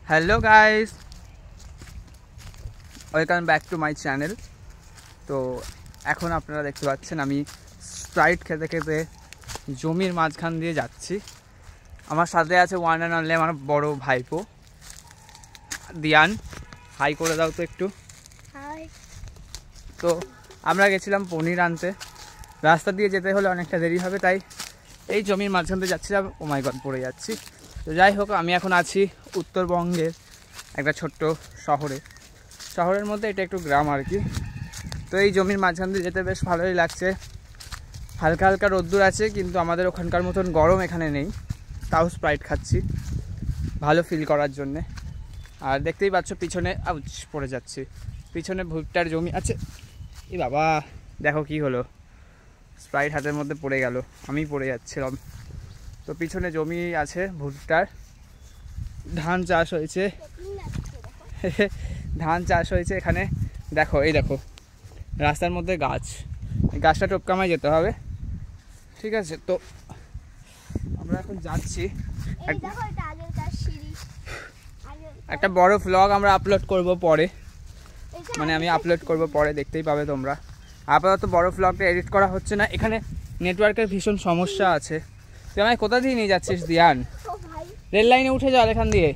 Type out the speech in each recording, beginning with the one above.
Hello guys, welcome back to my channel. তো এখন আপনারা দেখতে পাচ্ছেন আমি স্প্রাইট খেতে খেতে জমির মাঝখান দিয়ে যাচ্ছি। আমার সাথে আছে ওয়ান অ্যান্ড অনলি আমার বড় ভাইপো দিয়ান। হাই করে দাও তো একটু। হাই। তো আমরা গেছিলাম পনির আনতে, রাস্তা দিয়ে যেতে হলে অনেকটা দেরি হবে, তাই এই জমির মাঝখান দিয়ে যাচ্ছিলাম। ও মাই গড, পড়ে যাচ্ছি। তো যাই হোক, আমি এখন আছি উত্তরবঙ্গের একটা ছোট্ট শহরের মধ্যে, এটা একটু গ্রাম আর কি। তো এই জমির মাঝখান দিয়ে যেতে বেশ ভালোই লাগছে। হালকা হালকা রোদ্দুর আছে, কিন্তু আমাদের ওখানকার মতন গরম এখানে নেই। তাও স্প্রাইট খাচ্ছি ভালো ফিল করার জন্যে। আর দেখতেই পাচ্ছ পিছনে পড়ে যাচ্ছি, পিছনে ভুট্টার জমি আছে। এই বাবা, দেখো কি হলো, স্প্রাইট হাতের মধ্যে পড়ে গেল, আমি পড়ে যাচ্ছিলাম। তো পিছনে জমি আছে ভুট্টার, ধান চাষ হয়েছে এখানে। দেখো, এই দেখো রাস্তার মধ্যে গাছ, এই গাছটা টপকামায় যেতে হবে, ঠিক আছে? তো আমরা এখন যাচ্ছি। একটা বড় ভ্লগ আমরা আপলোড করব পরে, মানে আমি আপলোড করব পরে, দেখতেই পাবে তোমরা। আপাতত বড় ভ্লগটা এডিট করা হচ্ছে না, এখানে নেটওয়ার্কের ভীষণ সমস্যা আছে। তুই আমায় কোথা দিয়ে নিয়ে যাচ্ছিস দিয়ান? রেল লাইনে উঠে যাও এখান দিয়ে।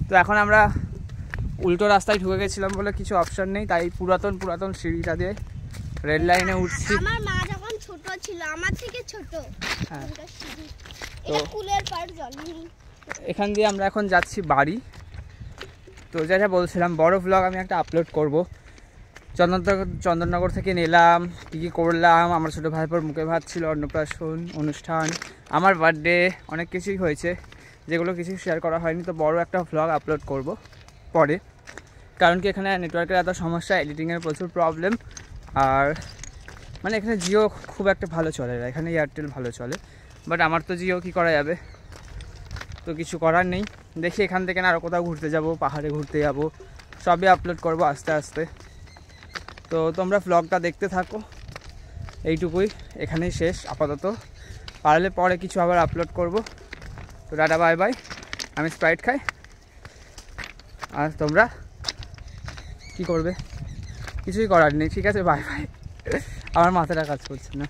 তো এখন আমরা উল্টো রাস্তায় ঢুকে গেছিলাম বলে কিছু অপশন নেই, তাই পুরাতন সিঁড়িটা দিয়ে রেল লাইনে উঠছি। আমার মা যখন ছোট ছিল, আমার থেকে ছোট, হ্যাঁ, তো কুলের পার জলনি। এখান দিয়ে আমরা এখন যাচ্ছি বাড়ি। তো যেটা বলছিলাম, বড় ভ্লগ আমি একটা আপলোড করব। চন্দননগর থেকে নিলাম, কী করলাম, আমার ছোটো ভাইপোর মুখে ভাত ছিল, অন্নপ্রাশন অনুষ্ঠান, আমার বার্থডে, অনেক কিছুই হয়েছে যেগুলো কিছু শেয়ার করা হয়নি। তো বড় একটা ভ্লগ আপলোড করব পরে, কারণ কি এখানে নেটওয়ার্কের এত সমস্যা, এডিটিংয়ের প্রচুর প্রবলেম। আর মানে এখানে জিও খুব একটা ভালো চলে না, এখানে এয়ারটেল ভালো চলে, বাট আমার তো জিও কী করা যাবে, তো কিছু করার নেই। দেখি এখান থেকে না আরও কোথাও ঘুরতে যাব, পাহাড়ে ঘুরতে যাব, সবই আপলোড করব আস্তে আস্তে। তো তোমরা ভ্লগটা দেখতে থাকো, এইটুকুই, এখানেই শেষ আপাতত। পারলে পরে কিছু আবার আপলোড করব। তো টাটা, বাই বাই। আমি স্প্রাইট খাই, আর তোমরা কি করবে? কিছুই করার নেই, ঠিক আছে? Bye bye. আমার মাথাটা কাজ করছে না।